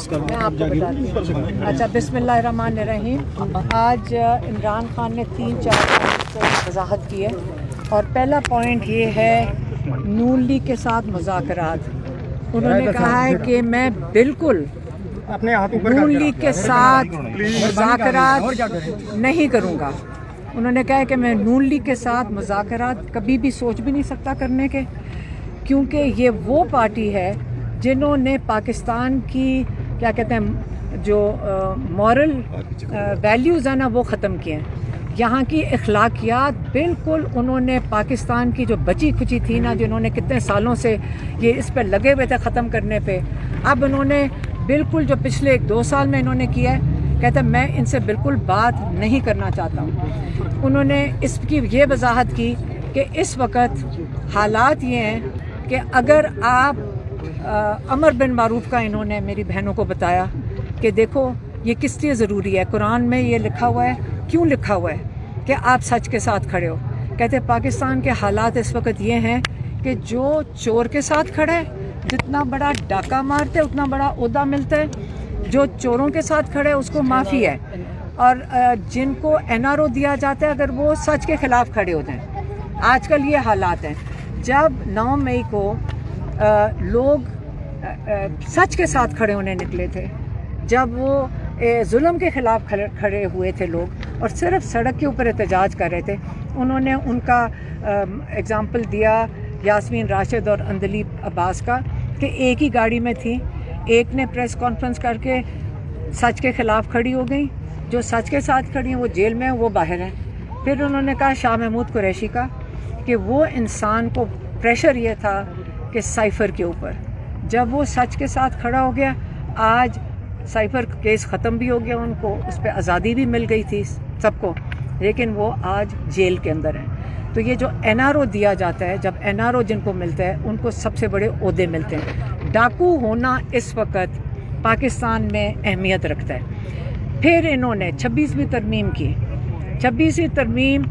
मैं आपको बताती हूँ। अच्छा, बिस्मिल्लाहिर्रहमानिर्रहीम। आज इमरान खान ने 3-4 पॉइंट वजाहत की है, और पहला पॉइंट ये है नून लीग के साथ मुज़ाकरात। उन्होंने कहा है कि मैं बिल्कुल नून लीग के साथ मुज़ाकरात नहीं करूँगा। उन्होंने कहा है कि मैं नून लीग के साथ मुज़ाकरात कभी भी सोच भी नहीं सकता करने के, क्योंकि ये वो पार्टी है जिन्होंने पाकिस्तान की क्या कहते हैं जो मॉरल वैल्यूज़ हैं ना वो ख़त्म किए हैं। यहाँ की अखलाकियात बिल्कुल उन्होंने पाकिस्तान की जो बची खुची थी ना, जिन्होंने कितने सालों से ये इस पर लगे हुए थे ख़त्म करने पे, अब उन्होंने बिल्कुल जो पिछले 1-2 साल में इन्होंने किया है, कहते हैं मैं इनसे बिल्कुल बात नहीं करना चाहता हूँ। उन्होंने इसकी ये वजाहत की कि इस वक्त हालात ये हैं कि अगर आप अमर बिन मारूफ का इन्होंने मेरी बहनों को बताया कि देखो ये किस लिए ज़रूरी है, कुरान में ये लिखा हुआ है, क्यों लिखा हुआ है कि आप सच के साथ खड़े हो। कहते पाकिस्तान के हालात इस वक्त ये हैं कि जो चोर के साथ खड़ा है, जितना बड़ा डाका मारते उतना बड़ा ओहदा मिलता है, जो चोरों के साथ खड़े है उसको माफ़ी है, और जिनको NRO दिया जाता है अगर वो सच के ख़िलाफ़ खड़े होते हैं। आजकल ये हालात हैं। जब 9 मई को लोग सच के साथ खड़े होने निकले थे, जब वो जुल्म के ख़िलाफ़ खड़े हुए थे लोग और सिर्फ सड़क के ऊपर एहतजाज कर रहे थे, उन्होंने उनका एग्ज़ाम्पल दिया यास्मीन राशिद और अंदलीब अब्बास का कि एक ही गाड़ी में थी, एक ने प्रेस कॉन्फ्रेंस करके सच के ख़िलाफ़ खड़ी हो गई, जो सच के साथ खड़ी हैं वो जेल में हैं, वो बाहर हैं। फिर उन्होंने कहा शाह महमूद कुरैशी का कि वो इंसान को प्रेशर ये था कि साइफ़र के ऊपर, जब वो सच के साथ खड़ा हो गया, आज साइफ़र केस ख़त्म भी हो गया, उनको उस पर आज़ादी भी मिल गई थी सबको, लेकिन वो आज जेल के अंदर हैं। तो ये जो NRO दिया जाता है, जब NRO जिनको मिलता है उनको सबसे बड़े ओहदे मिलते हैं। डाकू होना इस वक्त पाकिस्तान में अहमियत रखता है। फिर इन्होंने 26वीं तरमीम की, 26वीं तरमीम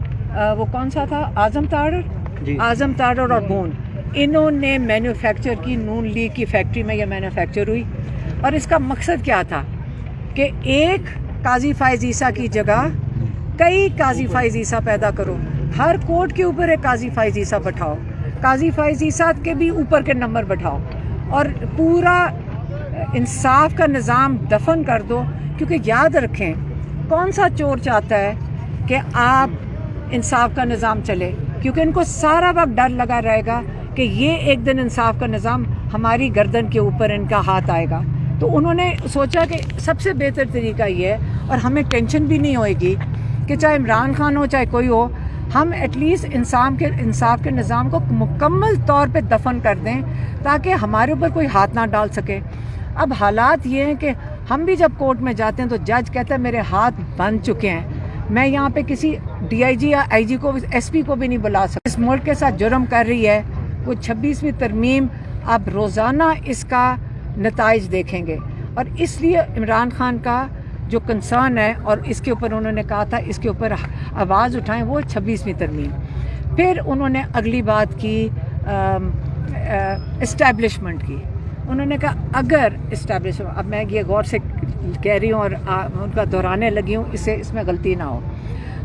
वो कौन सा था, आज़म तारर और बून, इन्होंने मैन्युफैक्चर की, नून लीग की फैक्ट्री में ये मैन्युफैक्चर हुई, और इसका मकसद क्या था कि एक काजी फायज़ ईसा की जगह कई काजी फायज़ ईसा पैदा करो, हर कोर्ट के ऊपर एक काजी फायज़ ईसा बैठाओ, काजी फायज़ ईसा के भी ऊपर के नंबर बैठाओ, और पूरा इंसाफ का निज़ाम दफन कर दो। क्योंकि याद रखें, कौन सा चोर चाहता है कि आप इंसाफ का निज़ाम चले, क्योंकि इनको सारा वक्त डर लगा रहेगा कि ये एक दिन इंसाफ का निज़ाम हमारी गर्दन के ऊपर इनका हाथ आएगा। तो उन्होंने सोचा कि सबसे बेहतर तरीका ये है, और हमें टेंशन भी नहीं होएगी कि चाहे इमरान खान हो चाहे कोई हो, हम एटलीस्ट इंसाफ के निज़ाम को मुकम्मल तौर पे दफन कर दें ताकि हमारे ऊपर कोई हाथ ना डाल सके। अब हालात ये हैं कि हम भी जब कोर्ट में जाते हैं तो जज कहता है मेरे हाथ बंध चुके हैं, मैं यहाँ पे किसी DIG या IG को, SP को भी नहीं बुला सकता। इस मुल्क के साथ जुर्म कर रही है वो 26वीं तरमीम, अब रोज़ाना इसका नताइज देखेंगे, और इसलिए इमरान खान का जो कंसर्न है, और इसके ऊपर उन्होंने कहा था इसके ऊपर आवाज़ उठाएं, वो 26वीं तरमीम। फिर उन्होंने अगली बात की इस्टेब्लिशमेंट की। उन्होंने कहा अगर इस्टेब्लिशमेंट, अब मैं ये गौर से कह रही हूँ और उनका दोहराने लगी हूँ, इसमें गलती ना हो।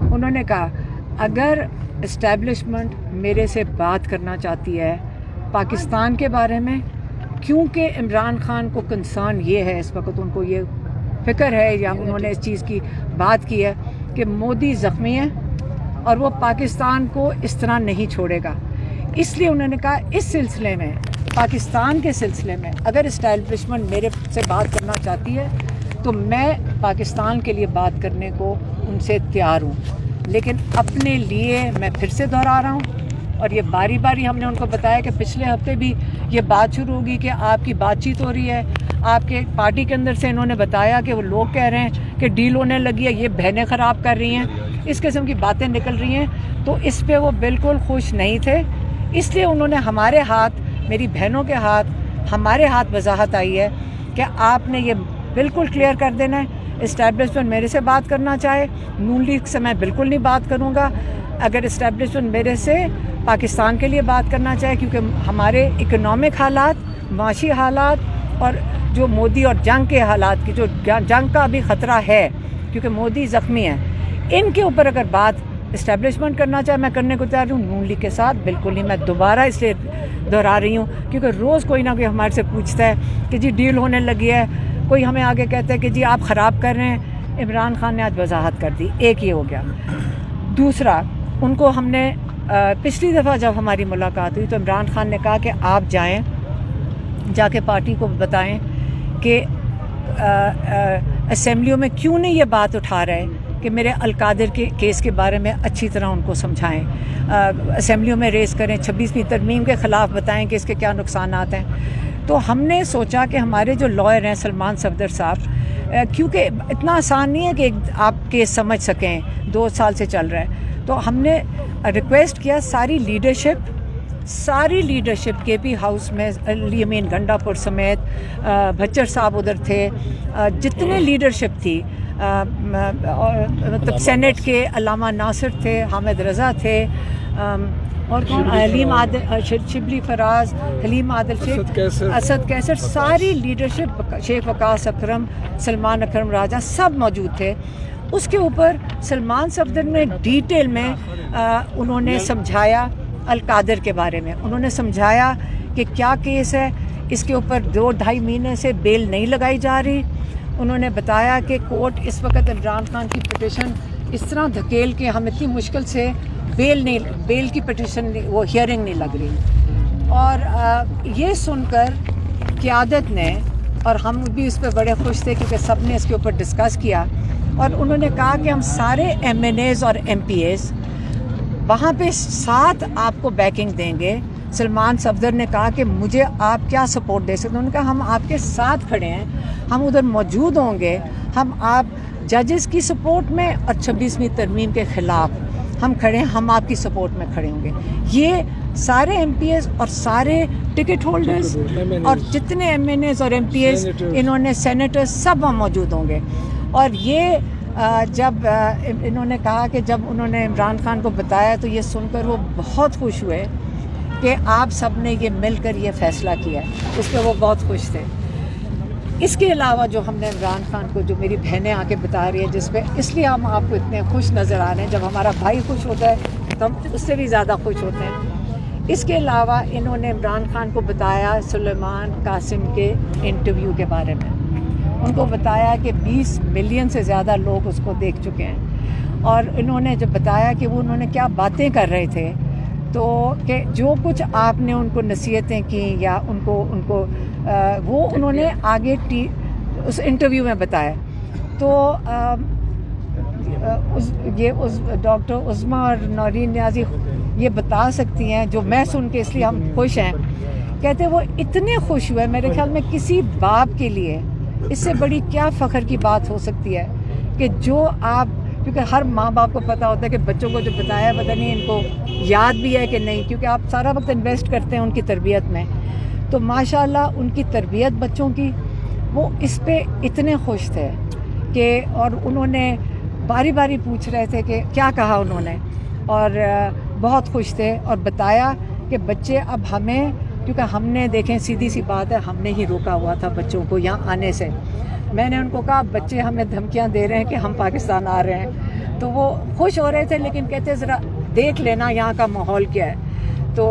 उन्होंने कहा अगर इस्टेब्लिशमेंट मेरे से बात करना चाहती है पाकिस्तान के बारे में, क्योंकि इमरान खान को कंसर्न ये है, इस वक्त उनको ये फ़िक्र है या उन्होंने इस चीज़ की बात की है कि मोदी ज़ख्मी है और वो पाकिस्तान को इस तरह नहीं छोड़ेगा, इसलिए उन्होंने कहा इस सिलसिले में, पाकिस्तान के सिलसिले में अगर इस्टेब्लिशमेंट मेरे से बात करना चाहती है तो मैं पाकिस्तान के लिए बात करने को उनसे तैयार हूँ, लेकिन अपने लिए मैं फिर से दोहरा रहा हूँ, और ये बारी बारी हमने उनको बताया कि पिछले हफ्ते भी ये बात शुरू होगी कि आपकी बातचीत हो रही है, आपके पार्टी के अंदर से इन्होंने बताया कि वो लोग कह रहे हैं कि डील होने लगी है, ये बहनें ख़राब कर रही हैं, इस किस्म की बातें निकल रही हैं। तो इस पे वो बिल्कुल खुश नहीं थे, इसलिए उन्होंने हमारे हाथ, मेरी बहनों के हाथ, हमारे हाथ वजाहत आई है कि आपने ये बिल्कुल क्लियर कर देना है, इस्टेब्लिशमेंट मेरे से बात करना चाहे, नून लीग से मैं बिल्कुल नहीं बात करूँगा, अगर इस्टेब्लिशमेंट मेरे से पाकिस्तान के लिए बात करना चाहे, क्योंकि हमारे इकोनॉमिक हालात, माशी हालात और جو مودی اور جنگ کے حالات کی جو جنگ کا ابھی خطرہ ہے کیونکہ مودی زخمی ہیں، ان کے اوپر اگر بات اسٹیبلشمنٹ کرنا چاہے میں کرنے کو تیار ہوں، نون لیگ کے ساتھ بالکل نہیں۔ میں دوبارہ اس لیے دہرا رہی ہوں کیونکہ روز کوئی نہ کوئی ہمارے سے پوچھتا ہے کہ جی ڈیل ہونے لگی ہے، کوئی ہمیں آگے کہتا ہے کہ جی آپ خراب کر رہے ہیں۔ عمران خان نے آج وضاحت کر دی، ایک یہ ہو گیا۔ دوسرا، ان کو ہم نے پچھلی دفعہ جب ہماری ملاقات ہوئی تو عمران خان نے کہا کہ آپ جائیں، جا کے پارٹی کو بتائیں کہ اسمبلیوں میں کیوں نہیں یہ بات اٹھا رہے کہ میرے القادر کے کیس کے بارے میں اچھی طرح ان کو سمجھائیں، اسمبلیوں میں ریز کریں، 26ویں ترمیم کے خلاف بتائیں کہ اس کے کیا نقصانات ہیں۔ تو ہم نے سوچا کہ ہمارے جو لائر ہیں سلمان صفدر صاحب، کیونکہ اتنا آسان نہیں ہے کہ آپ کیس سمجھ سکیں، 2 سال سے چل رہا ہے، تو ہم نے ریکویسٹ کیا ساری لیڈرشپ کے پی ہاؤس میں، علی امین گنڈا پور سمیت، بھچر صاحب ادھر تھے، جتنے لیڈرشپ تھی، مطلب سینٹ کے علامہ ناصر تھے، حامد رضا تھے، اور کون، حلیم عادل، شبلی فراز، حلیم عادل شیخ، اسد کیسر، ساری لیڈرشپ، شیخ وقاص اکرم، سلمان اکرم راجہ، سب موجود تھے۔ اس کے اوپر سلمان صفدر نے ڈیٹیل میں انہوں نے سمجھایا القادر کے بارے میں، انہوں نے سمجھایا کہ کیا کیس ہے، اس کے اوپر 2-2.5 مہینے سے بیل نہیں لگائی جا رہی۔ انہوں نے بتایا کہ کورٹ اس وقت عمران خان کی پٹیشن اس طرح دھکیل کے ہم اتنی مشکل سے بیل کی پٹیشن وہ ہیئرنگ نہیں لگ رہی۔ اور یہ سن کر قیادت نے، اور ہم بھی اس پہ بڑے خوش تھے کیونکہ سب نے اس کے اوپر ڈسکس کیا، اور انہوں نے کہا کہ ہم سارے ایم این ایز اور ایم پی ایز وہاں پہ ساتھ آپ کو بیکنگ دیں گے۔ سلمان صفدر نے کہا کہ مجھے آپ کیا سپورٹ دے سکتے ہیں؟ انہوں نے کہا ہم آپ کے ساتھ کھڑے ہیں، ہم ادھر موجود ہوں گے، ہم آپ ججز کی سپورٹ میں اور 26ویں ترمیم کے خلاف ہم کھڑے ہیں، ہم آپ کی سپورٹ میں کھڑے ہوں گے۔ یہ سارے ایم پی ایز اور سارے ٹکٹ ہولڈرز اور جتنے ایم این ایز اور ایم پی ایز، انہوں نے سینیٹرز، سب وہاں موجود ہوں گے۔ اور یہ جب انہوں نے کہا کہ جب انہوں نے عمران خان کو بتایا تو یہ سن کر وہ بہت خوش ہوئے کہ آپ سب نے یہ مل کر یہ فیصلہ کیا، اس پہ وہ بہت خوش تھے۔ اس کے علاوہ جو ہم نے عمران خان کو، جو میری بہنیں آ کے بتا رہی ہیں، جس پہ اس لیے ہم آپ کو اتنے خوش نظر آ رہے ہیں، جب ہمارا بھائی خوش ہوتا ہے تو ہم اس سے بھی زیادہ خوش ہوتے ہیں۔ اس کے علاوہ انہوں نے عمران خان کو بتایا سلیمان قاسم کے انٹرویو کے بارے میں، ان کو بتایا کہ 20 ملین سے زیادہ لوگ اس کو دیکھ چکے ہیں، اور انہوں نے جب بتایا کہ وہ انہوں نے کیا باتیں کر رہے تھے، تو کہ جو کچھ آپ نے ان کو نصیحتیں کی یا ان کو وہ انہوں نے آگے اس انٹرویو میں بتایا۔ تو ڈاکٹر عظمیٰ اور نورین نیازی یہ بتا سکتی ہیں، جو میں سن کے اس لیے ہم خوش ہیں، کہتے وہ اتنے خوش ہوئے، میرے خیال میں کسی باپ کے لیے اس سے بڑی کیا فخر کی بات ہو سکتی ہے کہ جو آپ، کیونکہ ہر ماں باپ کو پتہ ہوتا ہے کہ بچوں کو جو بتایا پتہ نہیں ان کو یاد بھی ہے کہ نہیں، کیونکہ آپ سارا وقت انویسٹ کرتے ہیں ان کی تربیت میں۔ تو ماشاءاللہ ان کی تربیت بچوں کی، وہ اس پہ اتنے خوش تھے کہ، اور انہوں نے باری باری پوچھ رہے تھے کہ کیا کہا انہوں نے، اور بہت خوش تھے، اور بتایا کہ بچے اب ہمیں، کیونکہ ہم نے دیکھیں سیدھی سی بات ہے، ہم نے ہی روکا ہوا تھا بچوں کو یہاں آنے سے۔ میں نے ان کو کہا بچے ہمیں دھمکیاں دے رہے ہیں کہ ہم پاکستان آ رہے ہیں، تو وہ خوش ہو رہے تھے، لیکن کہتے ذرا دیکھ لینا یہاں کا ماحول کیا ہے۔ تو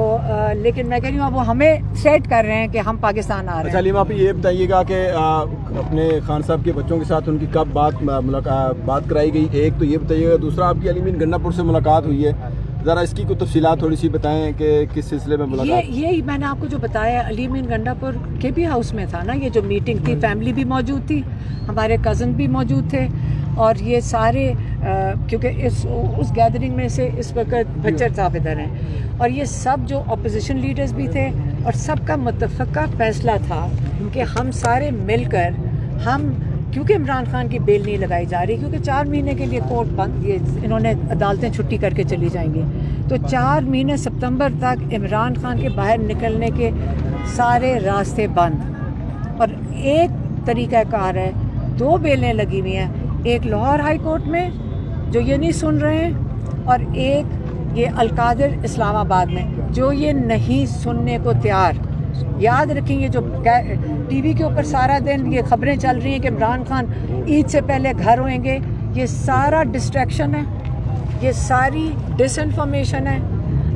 لیکن میں کہہ رہی ہوں وہ ہمیں سیٹ کر رہے ہیں کہ ہم پاکستان آ رہے ہیں۔ حلیم آپ یہ بتائیے گا کہ اپنے خان صاحب کے بچوں کے ساتھ ان کی کب بات کرائی گئی، ایک تو یہ بتائیے گا، دوسرا آپ کی علی امین گنڈا پور سے ملاقات ہوئی ہے، ذرا اس کی کوئی تفصیلات تھوڑی سی بتائیں کہ کس سلسلے میں ملاقات؟ یہی میں نے آپ کو جو بتایا، علی امین گنڈا پور کے پی ہاؤس میں تھا نا یہ جو میٹنگ تھی، فیملی بھی موجود تھی، ہمارے کزن بھی موجود تھے، اور یہ سارے کیونکہ اس گیدرنگ میں سے اس وقت بچر صاحب ادھر ہیں، اور یہ سب جو اپوزیشن لیڈرز بھی تھے، اور سب کا متفقہ فیصلہ تھا کہ ہم سارے مل کر، ہم کیونکہ عمران خان کی بیل نہیں لگائی جا رہی، کیونکہ 4 مہینے کے لیے کورٹ بند، یہ انہوں نے عدالتیں چھٹی کر کے چلی جائیں گی، تو 4 مہینے ستمبر تک عمران خان کے باہر نکلنے کے سارے راستے بند، اور ایک طریقہ کار ہے، 2 بیلیں لگی ہوئی ہیں، ایک لاہور ہائی کورٹ میں جو یہ نہیں سن رہے ہیں، اور ایک یہ القادر اسلام آباد میں جو یہ نہیں سننے کو تیار، याद रखें, ये जो टीवी के ऊपर सारा दिन ये खबरें चल रही हैं कि इमरान खान ईद से पहले घर होंगे, ये सारा डिस्ट्रैक्शन है, ये सारी डिसइंफॉर्मेशन है।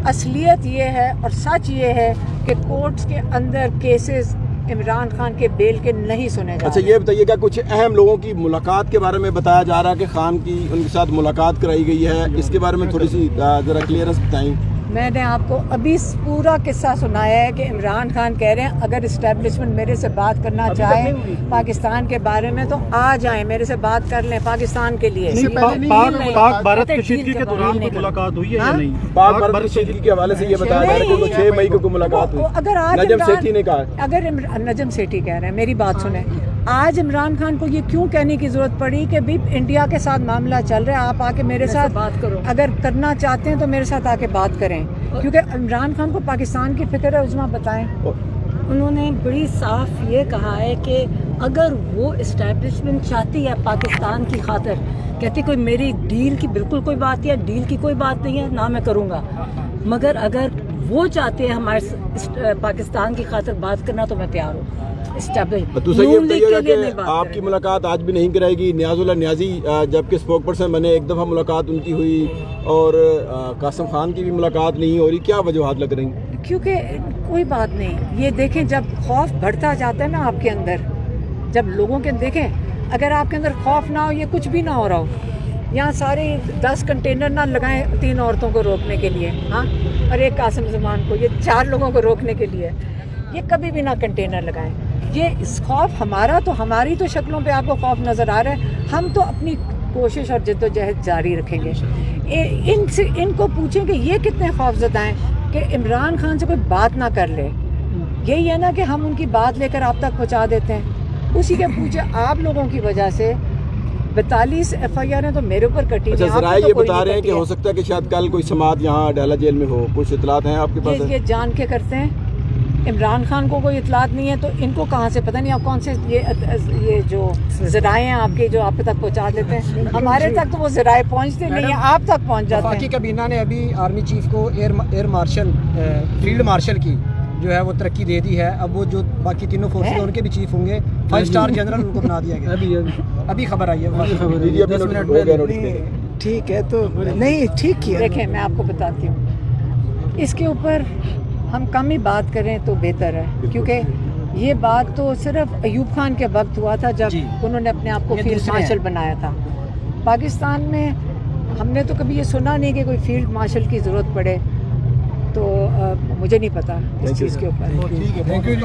असलियत ये है और सच ये है कि कोर्ट्स के अंदर केसेस इमरान खान के बेल के नहीं सुने जा अच्छा, रहे। ये बताइएगा कुछ अहम लोगों की मुलाकात के बारे में बताया जा रहा है कि खान की उनके साथ मुलाकात कराई गई है, इसके बारे में थोड़ी सी ज़रा क्लियरेंस बताएं। मैंने आपको अभी पूरा किस्सा सुनाया है कि इमरान खान कह रहे हैं अगर इस्टेब्लिशमेंट मेरे से बात करना चाहे पाकिस्तान के बारे में तो आ जाएं, मेरे से बात कर लें पाकिस्तान के लिए। पाक भारत कशीदगी के दौरान कोई मुलाकात हुई है या नहीं? पाक भारत कशीदगी के हवाले से ये बताया जा रहा है कि 6 मई को मुलाकात हुई। अगर आज नजम सेठी ने कहा, अगर नजम सेठी कह रहे हैं, मेरी बात सुने, आज इमरान खान को ये क्यों कहने की जरूरत पड़ी कि भी इंडिया के साथ मामला चल रहा है, आप आके मेरे साथ बात करो, अगर करना चाहते हैं तो मेरे साथ आके बात करें, क्योंकि इमरान खान को पाकिस्तान की फिक्र है। उजमा बताएं। उन्होंने बड़ी साफ ये कहा है कि अगर वो इस्टेब्लिशमेंट चाहती है पाकिस्तान की खातिर, कहती कोई मेरी डील की बिल्कुल कोई बात है, डील की कोई बात नहीं है ना, मैं करूँगा, मगर अगर वो चाहते हैं हमारे पाकिस्तान की खातिर बात करना तो मैं तैयार हूँ। तो सही ये बताइएगा कि आपकी मुलाकात आज भी नहीं कराएगी। नियाजुल्लाह नियाजी जबकि स्पोक पर्सन बने, एक दफ़ा मुलाकात उनकी हुई और कासिम खान की भी मुलाकात नहीं हो रही, क्या वजूहात लग रही? क्योंकि कोई बात नहीं, ये देखें जब खौफ बढ़ता जाता है ना आपके अंदर, जब लोगों के देखें अगर आपके अंदर खौफ ना हो, ये कुछ भी ना हो रहा हो, यहाँ सारे 10 कंटेनर ना लगाएं 3 औरतों को रोकने के लिए, हाँ, और एक कासिम ज़मान को, ये 4 लोगों को रोकने के लिए, ये कभी भी ना कंटेनर लगाएं। ये इस खौफ हमारा तो, हमारी तो शक्लों पे आपको खौफ नज़र आ रहा है, हम तो अपनी कोशिश और जद्दोजहद जारी रखेंगे। इनसे इनको पूछें कि ये कितने खौफज़दा हैं कि इमरान खान से कोई बात ना कर ले। यही है ना कि हम उनकी बात लेकर आप तक पहुंचा देते हैं, उसी के पूछे आप लोगों की वजह से 42 FIR तो मेरे ऊपर कटी। अच्छा, ज़रा ये बता रहे हैं कि हो सकता है कि शायद कल कोई समात यहाँ डाला जेल में हो, कुछ इतलात हैं आपके पास? ये जान के करते हैं, इमरान खान को कोई इतलात नहीं है तो इनको कहाँ से पता नहीं, आप कौन से ये जो ज़राए हैं आपके जो आप तक पहुँचा देते हैं, हमारे तक तो वो ज़राए पहुँचते नहीं हैं, आप तक पहुँच जाते हैं। वफाकी काबीना ने अभी आर्मी चीफ को एयर मार्शल, फील्ड मार्शल की जो है वो तरक्की दे दी है। अब वो जो बाकी तीनों फोर्सेस उनके भी चीफ होंगे, 5 स्टार जनरल उनको बना दिया गया। अभी खबर आई है। ठीक है, तो नहीं ठीक किया। देखें मैं आपको बताती हूँ, इसके ऊपर हम कम ही बात करें तो बेहतर है, क्योंकि ये बात तो सिर्फ अयूब खान के वक्त हुआ था जब उन्होंने अपने आप को फील्ड मार्शल बनाया था। पाकिस्तान में हमने तो कभी ये सुना नहीं कि कोई फील्ड मार्शल की ज़रूरत पड़े, तो मुझे नहीं पता इस चीज़ के ऊपर। Thank you.